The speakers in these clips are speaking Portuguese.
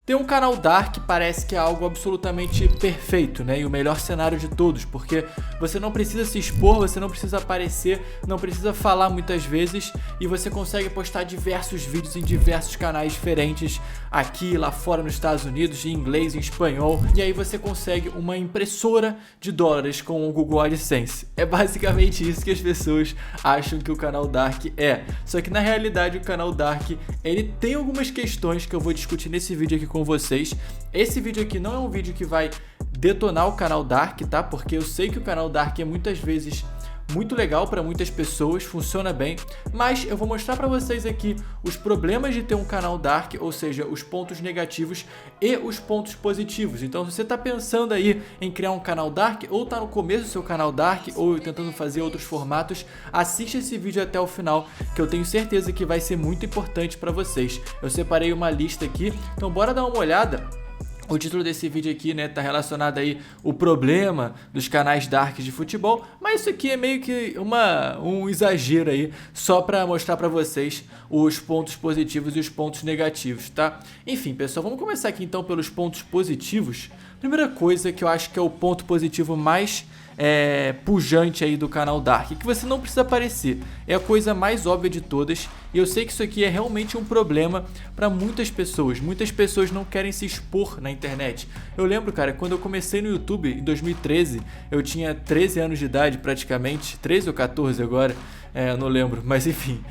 Ter um canal Dark parece que é algo absolutamente perfeito, né? E o melhor cenário de todos, porque você não precisa se expor, você não precisa aparecer, não precisa falar muitas vezes e você consegue postar diversos vídeos em diversos canais diferentes, aqui, lá fora nos Estados Unidos, em inglês, em espanhol, e aí você consegue uma impressora de dólares com o Google AdSense. É basicamente isso que as pessoas acham que o canal Dark é. Só que na realidade o canal Dark, ele tem algumas questões que eu vou discutir nesse vídeo aqui com vocês. Esse vídeo aqui não é um vídeo que vai detonar o canal Dark, tá? Porque eu sei que o canal Dark é muitas vezes muito legal para muitas pessoas, funciona bem, mas eu vou mostrar para vocês aqui os problemas de ter um canal Dark, ou seja, os pontos negativos e os pontos positivos. Então, se você está pensando aí em criar um canal Dark, ou está no começo do seu canal Dark, ou tentando fazer outros formatos, assiste esse vídeo até o final, que eu tenho certeza que vai ser muito importante para vocês. Eu separei uma lista aqui, então bora dar uma olhada. O título desse vídeo aqui, né, tá relacionado aí o problema dos canais darks de futebol, mas isso aqui é meio que um exagero aí, só para mostrar para vocês os pontos positivos e os pontos negativos, tá? Enfim, pessoal, vamos começar aqui então pelos pontos positivos. Primeira coisa que eu acho que é o ponto positivo mais pujante aí do canal Dark, que você não precisa aparecer, é a coisa mais óbvia de todas, e eu sei que isso aqui é realmente um problema para muitas pessoas não querem se expor na internet. Eu lembro, cara, quando eu comecei no YouTube em 2013, eu tinha 13 anos de idade praticamente, 13 ou 14 agora, eu não lembro, mas enfim,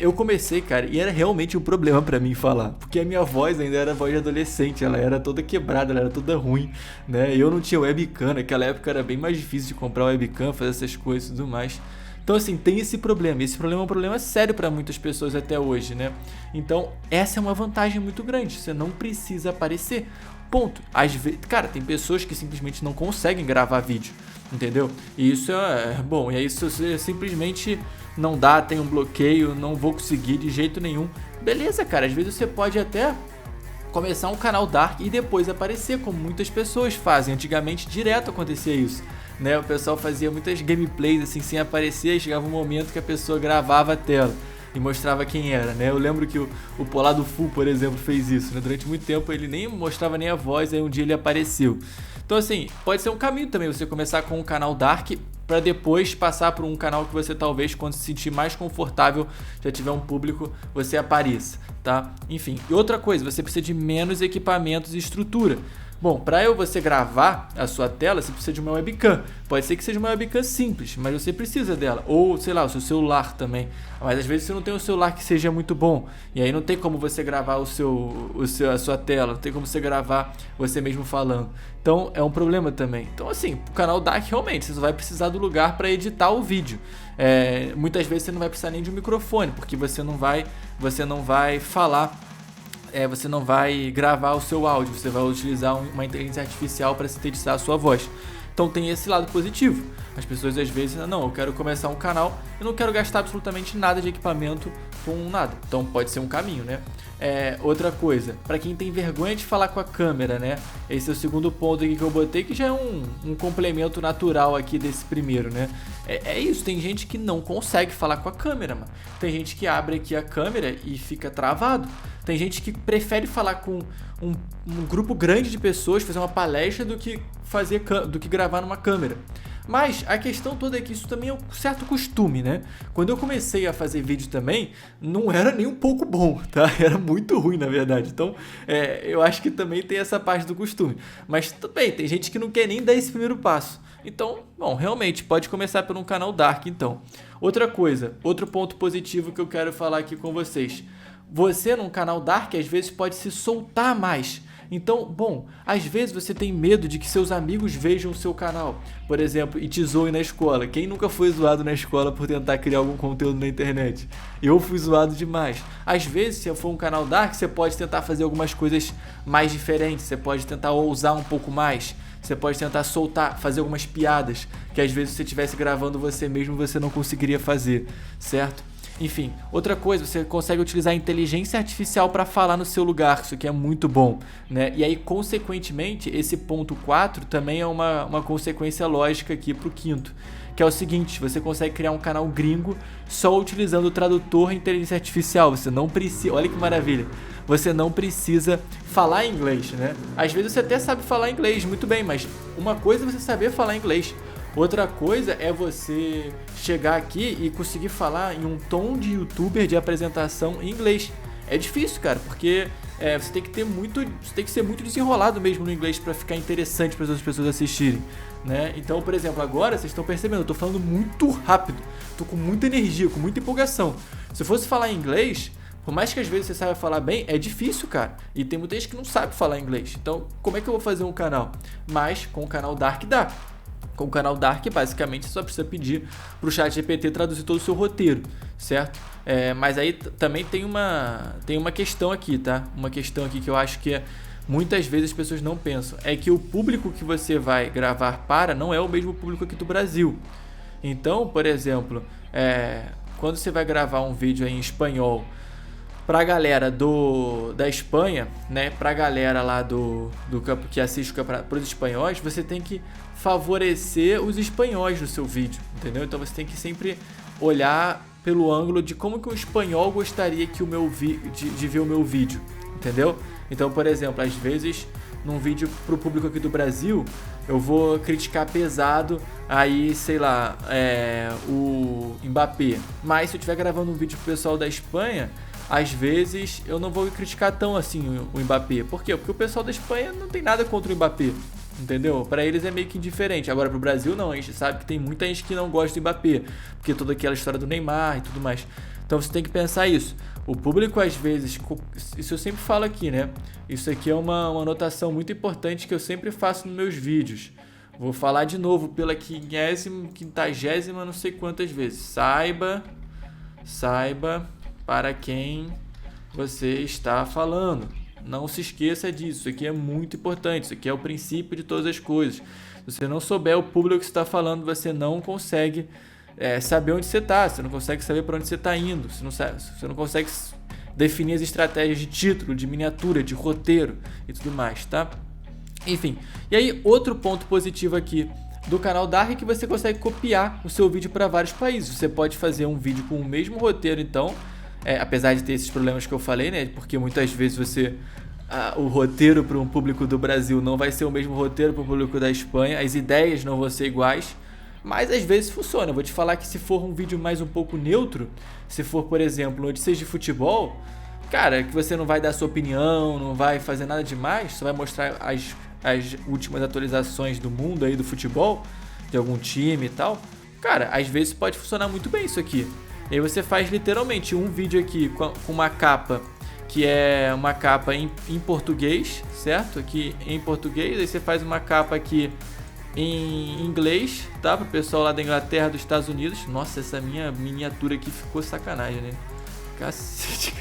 eu comecei, cara, e era realmente um problema pra mim falar, porque a minha voz ainda era voz de adolescente, ela era toda quebrada, ela era toda ruim, né, eu não tinha webcam, naquela época era bem mais difícil de comprar webcam, fazer essas coisas e tudo mais. Então assim, tem esse problema, e esse problema é um problema sério para muitas pessoas até hoje, né? Então essa é uma vantagem muito grande, você não precisa aparecer, ponto. Às vezes, cara, tem pessoas que simplesmente não conseguem gravar vídeo, entendeu? E isso é bom, e aí se você simplesmente não dá, tem um bloqueio, não vou conseguir de jeito nenhum, beleza, cara, às vezes você pode até começar um canal Dark e depois aparecer, como muitas pessoas fazem. Antigamente direto acontecia isso, né? O pessoal fazia muitas gameplays assim sem aparecer, e chegava um momento que a pessoa gravava a tela e mostrava quem era, né? Eu lembro que o Polado Full, por exemplo, fez isso, né? Durante muito tempo ele nem mostrava nem a voz, aí um dia ele apareceu. Então assim, pode ser um caminho também você começar com um canal Dark para depois passar por um canal que você talvez, quando se sentir mais confortável, já tiver um público, você apareça, tá? Enfim, e outra coisa, você precisa de menos equipamentos e estrutura. Bom, para você gravar a sua tela, você precisa de uma webcam. Pode ser que seja uma webcam simples, mas você precisa dela. Ou, sei lá, o seu celular também. Mas às vezes você não tem um celular que seja muito bom. E aí não tem como você gravar a sua tela. Não tem como você gravar você mesmo falando. Então é um problema também. Então assim, o canal Dark realmente, você só vai precisar do lugar para editar o vídeo. Muitas vezes você não vai precisar nem de um microfone, porque você não vai falar. Você não vai gravar o seu áudio, você vai utilizar uma inteligência artificial para sintetizar a sua voz. Então tem esse lado positivo. As pessoas às vezes, não, eu quero começar um canal, eu não quero gastar absolutamente nada de equipamento com nada. Então pode ser um caminho, né? Outra coisa, para quem tem vergonha de falar com a câmera, né? Esse é o segundo ponto aqui que eu botei, que já é um complemento natural aqui desse primeiro, né? É isso, tem gente que não consegue falar com a câmera, mano. Tem gente que abre aqui a câmera e fica travado. Tem gente que prefere falar com um grupo grande de pessoas, fazer uma palestra do que gravar numa câmera. Mas a questão toda é que isso também é um certo costume, né? Quando eu comecei a fazer vídeo também, não era nem um pouco bom, tá? Era muito ruim, na verdade. Então, eu acho que também tem essa parte do costume. Mas também, tem gente que não quer nem dar esse primeiro passo. Então, bom, realmente, pode começar por um canal Dark, então. Outra coisa, outro ponto positivo que eu quero falar aqui com vocês. Você, num canal Dark, às vezes pode se soltar mais. Então, bom, às vezes você tem medo de que seus amigos vejam o seu canal, por exemplo, e te zoem na escola. Quem nunca foi zoado na escola por tentar criar algum conteúdo na internet? Eu fui zoado demais. Às vezes, se for um canal Dark, você pode tentar fazer algumas coisas mais diferentes, você pode tentar ousar um pouco mais, você pode tentar fazer algumas piadas que às vezes se você estivesse gravando você mesmo, você não conseguiria fazer, certo? Enfim, outra coisa, você consegue utilizar a inteligência artificial para falar no seu lugar, isso aqui é muito bom, né? E aí, consequentemente, esse ponto 4 também é uma consequência lógica aqui pro quinto, que é o seguinte: você consegue criar um canal gringo só utilizando o tradutor e inteligência artificial. Você não precisa, olha que maravilha, você não precisa falar inglês, né? Às vezes você até sabe falar inglês, muito bem, mas uma coisa é você saber falar inglês, outra coisa é você chegar aqui e conseguir falar em um tom de youtuber de apresentação em inglês. É difícil, cara, porque você tem que ser muito desenrolado mesmo no inglês para ficar interessante para as outras pessoas assistirem, né? Então, por exemplo, agora vocês estão percebendo, eu tô falando muito rápido, tô com muita energia, com muita empolgação. Se eu fosse falar em inglês, por mais que às vezes você saiba falar bem, é difícil, cara. E tem muita gente que não sabe falar inglês. Então, como é que eu vou fazer um canal? Mas com o canal Dark dá. Com o canal Dark, basicamente, você só precisa pedir pro ChatGPT traduzir todo o seu roteiro, certo? Mas aí também tem uma questão aqui, tá? Uma questão aqui que eu acho que muitas vezes as pessoas não pensam. É que o público que você vai gravar não é o mesmo público aqui do Brasil. Então, por exemplo, quando você vai gravar um vídeo aí em espanhol pra galera da Espanha, né, pra galera lá do campo que assiste o campeonato, pros espanhóis, você tem que favorecer os espanhóis no seu vídeo, entendeu? Então você tem que sempre olhar pelo ângulo de como que o espanhol gostaria que de ver o meu vídeo, entendeu? Então, por exemplo, às vezes num vídeo pro público aqui do Brasil, eu vou criticar pesado aí, sei lá, o Mbappé. Mas se eu estiver gravando um vídeo pro pessoal da Espanha, às vezes eu não vou criticar tão assim o Mbappé. Por quê? Porque o pessoal da Espanha não tem nada contra o Mbappé, entendeu? Para eles é meio que indiferente. Agora pro Brasil não, a gente sabe que tem muita gente que não gosta do Mbappé, porque toda aquela história do Neymar e tudo mais. Então você tem que pensar isso. O público às vezes, isso eu sempre falo aqui, né? Isso aqui é uma anotação muito importante que eu sempre faço nos meus vídeos. Vou falar de novo pela 50ª, não sei quantas vezes. Saiba para quem você está falando. Não se esqueça disso. Isso aqui é muito importante. Isso aqui é o princípio de todas as coisas. Se você não souber o público que você está falando, você não consegue saber onde você está. Você não consegue saber para onde você está indo. Você não consegue definir as estratégias de título, de miniatura, de roteiro e tudo mais, tá? Enfim. E aí, outro ponto positivo aqui do canal Dark é que você consegue copiar o seu vídeo para vários países. Você pode fazer um vídeo com o mesmo roteiro, então, apesar de ter esses problemas que eu falei, né? Porque muitas vezes o roteiro para um público do Brasil não vai ser o mesmo roteiro para o público da Espanha, as ideias não vão ser iguais, mas às vezes funciona. Eu vou te falar que se for um vídeo mais um pouco neutro, se for, por exemplo, notícias de futebol, cara, que você não vai dar sua opinião, não vai fazer nada demais, só vai mostrar as últimas atualizações do mundo aí do futebol, de algum time e tal, cara, às vezes pode funcionar muito bem isso aqui. E aí você faz literalmente um vídeo aqui com uma capa que é uma capa em português, certo? Aqui em português, aí você faz uma capa aqui em inglês, tá? Pro pessoal lá da Inglaterra, dos Estados Unidos. Nossa, essa minha miniatura aqui ficou sacanagem, né? Cacete.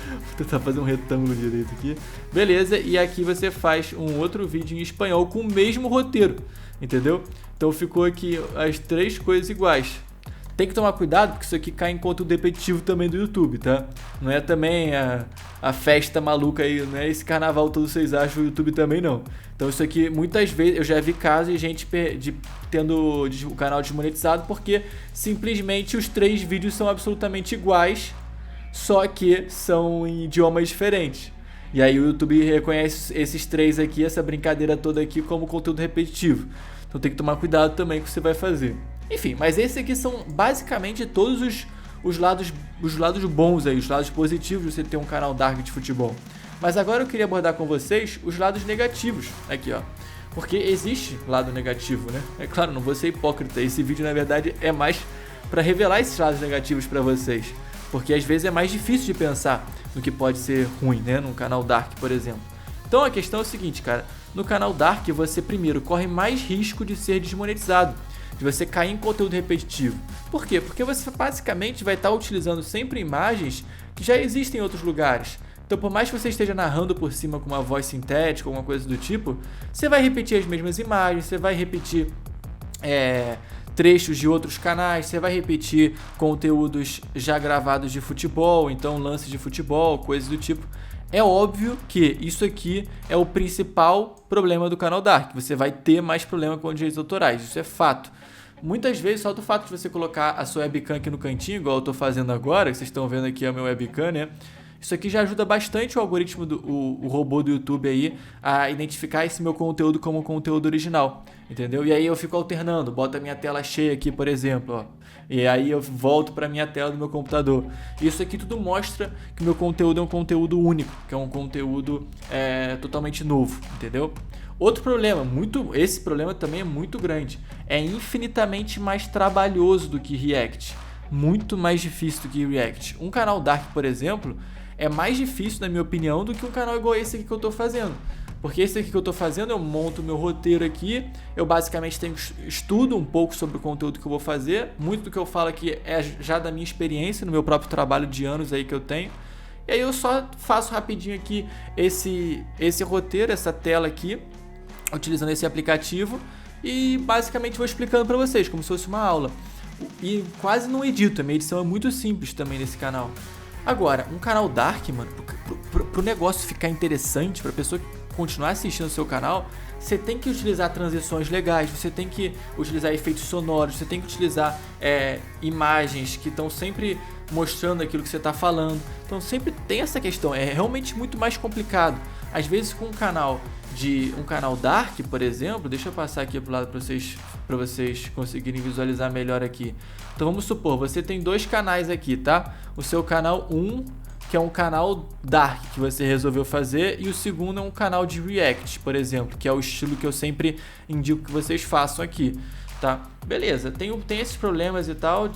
Vou tentar fazer um retângulo direito aqui. Beleza, e aqui você faz um outro vídeo em espanhol com o mesmo roteiro, entendeu? Então ficou aqui as três coisas iguais. Tem que tomar cuidado, porque isso aqui cai em conteúdo repetitivo também do YouTube, tá? Não é também a festa maluca aí, não é esse carnaval todo vocês acham o YouTube também, não. Então isso aqui, muitas vezes, eu já vi casos de gente tendo o canal desmonetizado porque simplesmente os 3 vídeos são absolutamente iguais, só que são em idiomas diferentes. E aí o YouTube reconhece esses 3 aqui, essa brincadeira toda aqui, como conteúdo repetitivo. Então tem que tomar cuidado também com o que você vai fazer. Enfim, mas esses aqui são basicamente todos os lados bons aí, os lados positivos de você ter um canal Dark de futebol. Mas agora eu queria abordar com vocês os lados negativos aqui, ó. Porque existe lado negativo, né? É claro, não vou ser hipócrita. Esse vídeo, na verdade, é mais para revelar esses lados negativos para vocês. Porque às vezes é mais difícil de pensar no que pode ser ruim, né? Num canal Dark, por exemplo. Então a questão é o seguinte, cara. No canal Dark, você primeiro corre mais risco de ser desmonetizado, de você cair em conteúdo repetitivo. Por quê? Porque você basicamente vai estar utilizando sempre imagens que já existem em outros lugares. Então, por mais que você esteja narrando por cima com uma voz sintética, alguma coisa do tipo, você vai repetir as mesmas imagens, você vai repetir trechos de outros canais, você vai repetir conteúdos já gravados de futebol, então lances de futebol, coisas do tipo. É óbvio que isso aqui é o principal problema do canal Dark. Você vai ter mais problema com direitos autorais, isso é fato. Muitas vezes, só do fato de você colocar a sua webcam aqui no cantinho, igual eu estou fazendo agora, que vocês estão vendo aqui a minha webcam, né? Isso aqui já ajuda bastante o algoritmo, o robô do YouTube aí, a identificar esse meu conteúdo como conteúdo original, entendeu? E aí eu fico alternando, boto a minha tela cheia aqui, por exemplo, ó. E aí eu volto para a minha tela do meu computador. Isso aqui tudo mostra que o meu conteúdo é um conteúdo único, que é um conteúdo totalmente novo, entendeu? Outro problema, esse problema também é muito grande, é infinitamente mais trabalhoso do que React, muito mais difícil do que React. Um canal Dark, por exemplo, é mais difícil, na minha opinião, do que um canal igual esse aqui que eu estou fazendo. Porque esse aqui que eu estou fazendo, eu monto o meu roteiro aqui, eu basicamente estudo um pouco sobre o conteúdo que eu vou fazer, muito do que eu falo aqui é já da minha experiência, no meu próprio trabalho de anos aí que eu tenho. E aí eu só faço rapidinho aqui esse roteiro, essa tela aqui, utilizando esse aplicativo, e basicamente vou explicando para vocês, como se fosse uma aula. E quase não edito, a minha edição é muito simples também nesse canal. Agora, um canal Dark, mano, pro negócio ficar interessante, pra pessoa continuar assistindo o seu canal, você tem que utilizar transições legais, você tem que utilizar efeitos sonoros, você tem que utilizar imagens que estão sempre mostrando aquilo que você está falando. Então sempre tem essa questão, é realmente muito mais complicado. Às vezes com um canal Dark, por exemplo, deixa eu passar aqui pro lado para vocês conseguirem visualizar melhor aqui. Então vamos supor, você tem dois canais aqui, tá? O seu canal 1, que é um canal Dark que você resolveu fazer, e o segundo é um canal de React, por exemplo, que é o estilo que eu sempre indico que vocês façam aqui, tá? Beleza, tem esses problemas e tal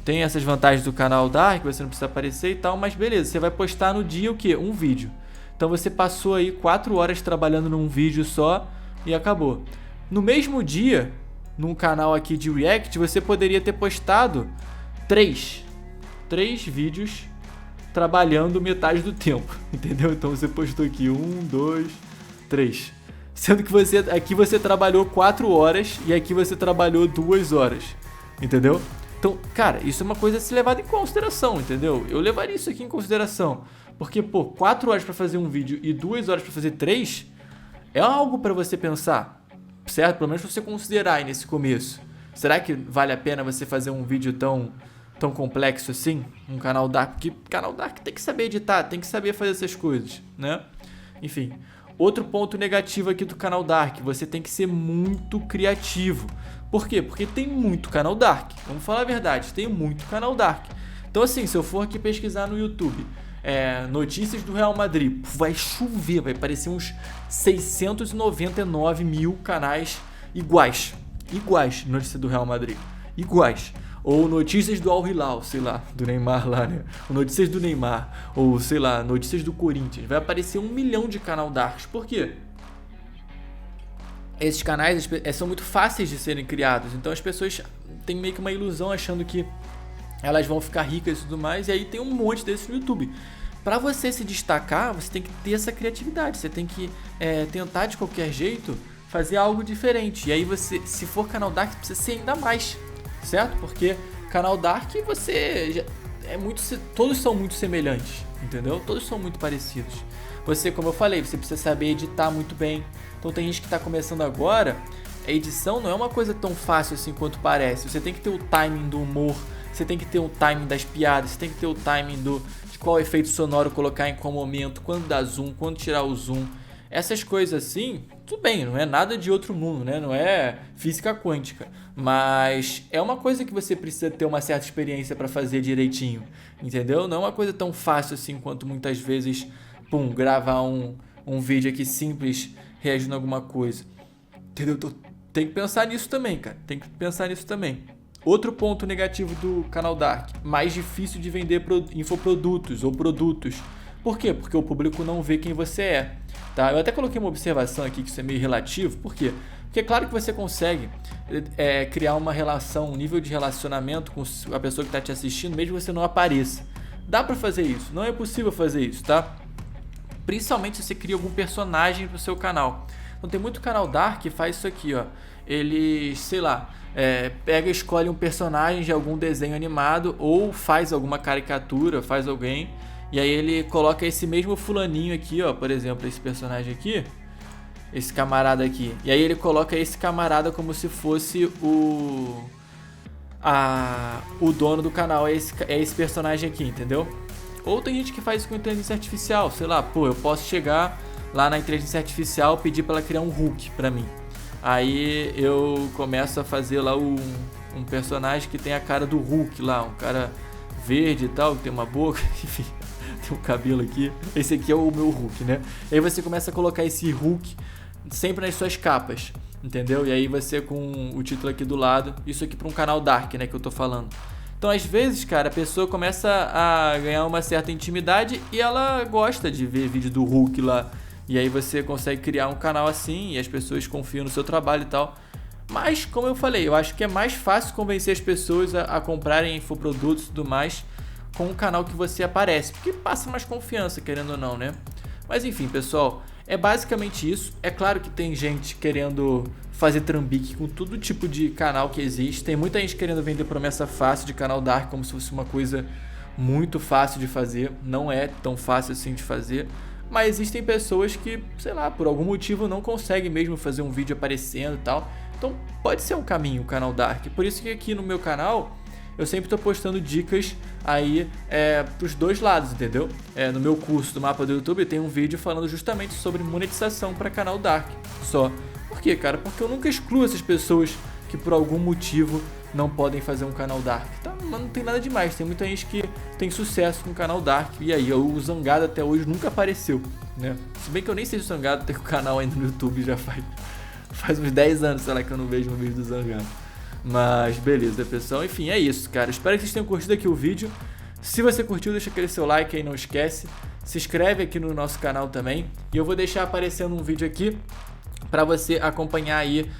tem essas vantagens do canal Dark, você não precisa aparecer e tal, mas beleza, você vai postar no dia o quê? Um vídeo. Então você passou aí 4 horas trabalhando num vídeo só e acabou. No mesmo dia, num canal aqui de React, você poderia ter postado 3 vídeos trabalhando metade do tempo, entendeu? Então você postou aqui 1, 2, 3. Sendo que aqui você trabalhou 4 horas e aqui você trabalhou 2 horas, entendeu? Então, cara, isso é uma coisa a se levar em consideração, entendeu? Eu levaria isso aqui em consideração. Porque, 4 horas para fazer um vídeo e 2 horas para fazer 3 é algo para você pensar, certo? Pelo menos você considerar aí nesse começo. Será que vale a pena você fazer um vídeo tão complexo assim? Um canal Dark? Porque canal Dark tem que saber editar, tem que saber fazer essas coisas, né? Enfim, outro ponto negativo aqui do canal Dark, você tem que ser muito criativo. Por quê? Porque tem muito canal Dark. Vamos falar a verdade, tem muito canal Dark. Então assim, se eu for aqui pesquisar no YouTube notícias do Real Madrid, vai chover, vai aparecer uns 699 mil canais iguais de notícia do Real Madrid, iguais. Ou notícias do Al Hilal, sei lá, do Neymar lá, né? Ou notícias do Neymar, ou sei lá, notícias do Corinthians. Vai aparecer 1 milhão de canal Darks. Por quê? Esses canais são muito fáceis de serem criados, então as pessoas têm meio que uma ilusão achando que elas vão ficar ricas e tudo mais, e aí tem um monte desses no YouTube. Para você se destacar, você tem que ter essa criatividade, você tem que tentar de qualquer jeito fazer algo diferente. E aí você, se for canal Dark, você precisa ser ainda mais, certo? Porque canal Dark todos são muito semelhantes, entendeu? Todos são muito parecidos. Você, como eu falei, você precisa saber editar muito bem. Então tem gente que está começando agora, a edição não é uma coisa tão fácil assim quanto parece. Você tem que ter o timing do humor, você tem que ter o timing das piadas, você tem que ter o timing de qual efeito sonoro colocar em qual momento, quando dar zoom, quando tirar o zoom. Essas coisas assim, tudo bem, não é nada de outro mundo, né? Não é física quântica, mas é uma coisa que você precisa ter uma certa experiência para fazer direitinho, entendeu? Não é uma coisa tão fácil assim quanto muitas vezes, gravar um vídeo aqui simples reagindo a alguma coisa, entendeu? Então, tem que pensar nisso também, cara, tem que pensar nisso também. Outro ponto negativo do canal Dark, mais difícil de vender infoprodutos ou produtos. Por quê? Porque o público não vê quem você é, tá? Eu até coloquei uma observação aqui que isso é meio relativo. Por quê? Porque é claro que você consegue criar uma relação, um nível de relacionamento com a pessoa que está te assistindo, mesmo que você não apareça. Dá para fazer isso, não é possível fazer isso, tá? Principalmente se você cria algum personagem pro seu canal. Então tem muito canal Dark que faz isso aqui, ó. ele, sei lá, pega e escolhe um personagem de algum desenho animado ou faz alguma caricatura, faz alguém, e aí ele coloca esse mesmo fulaninho aqui, ó, por exemplo, esse personagem aqui, esse camarada aqui, e aí ele coloca esse camarada como se fosse o dono do canal, é esse personagem aqui, entendeu? Ou tem gente que faz isso com inteligência artificial, sei lá, pô, eu posso chegar lá na inteligência artificial, pedir para ela criar um Hulk pra mim. Aí eu começo a fazer lá um personagem que tem a cara do Hulk lá, um cara verde e tal, que tem uma boca, enfim, tem um cabelo aqui. Esse aqui é o meu Hulk, né? Aí você começa a colocar esse Hulk sempre nas suas capas, entendeu? E aí você com o título aqui do lado, isso aqui para um canal Dark, né, que eu tô falando. Então, às vezes, cara, a pessoa começa a ganhar uma certa intimidade e ela gosta de ver vídeo do Hulk lá. E aí você consegue criar um canal assim e as pessoas confiam no seu trabalho e tal. Mas, como eu falei, eu acho que é mais fácil convencer as pessoas a comprarem infoprodutos e tudo mais com o canal que você aparece, porque passa mais confiança, querendo ou não, né? Mas enfim, pessoal, é basicamente isso. É claro que tem gente querendo fazer trambique com todo tipo de canal que existe. Tem muita gente querendo vender promessa fácil de canal Dark como se fosse uma coisa muito fácil de fazer. Não é tão fácil assim de fazer. Mas existem pessoas que, sei lá, por algum motivo não conseguem mesmo fazer um vídeo aparecendo e tal. Então pode ser um caminho o canal Dark. Por isso que aqui no meu canal eu sempre estou postando dicas aí pros dois lados, entendeu? No meu curso do Mapa do YouTube tem um vídeo falando justamente sobre monetização para canal Dark. Só. Por quê, cara? Porque eu nunca excluo essas pessoas que por algum motivo não podem fazer um canal Dark. Tá? Não tem nada demais. Tem muita gente que tem sucesso com o canal Dark. E aí, o Zangado até hoje nunca apareceu, né? Se bem que eu nem sei se o Zangado tem o canal ainda no YouTube, já faz uns 10 anos, sei lá, que eu não vejo um vídeo do Zangado. Mas beleza, pessoal. Enfim, é isso, cara. Espero que vocês tenham curtido aqui o vídeo. Se você curtiu, deixa aquele seu like aí, não esquece. Se inscreve aqui no nosso canal também. E eu vou deixar aparecendo um vídeo aqui para você acompanhar aí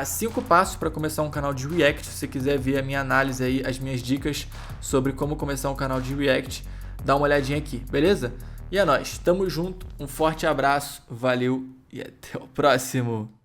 5 passos para começar um canal de React. Se você quiser ver a minha análise aí, as minhas dicas sobre como começar um canal de React, dá uma olhadinha aqui, beleza? E é nóis, tamo junto, um forte abraço, valeu e até o próximo!